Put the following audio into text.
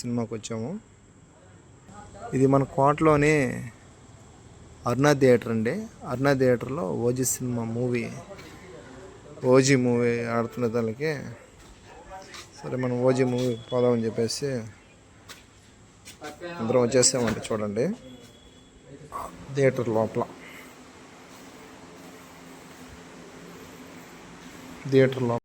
సినిమాకి వచ్చాము. ఇది మన కోటలోని అరుణ థియేటర్ అండి. అరుణ థియేటర్లో ఓజీ సినిమా ఓజీ మూవీ ఆడుతున్న దానికి సరే మనం ఓజీ మూవీ పోదామని చెప్పేసి అందరం వచ్చేసామండి. చూడండి థియేటర్ లోపల థియేటర్ లోపల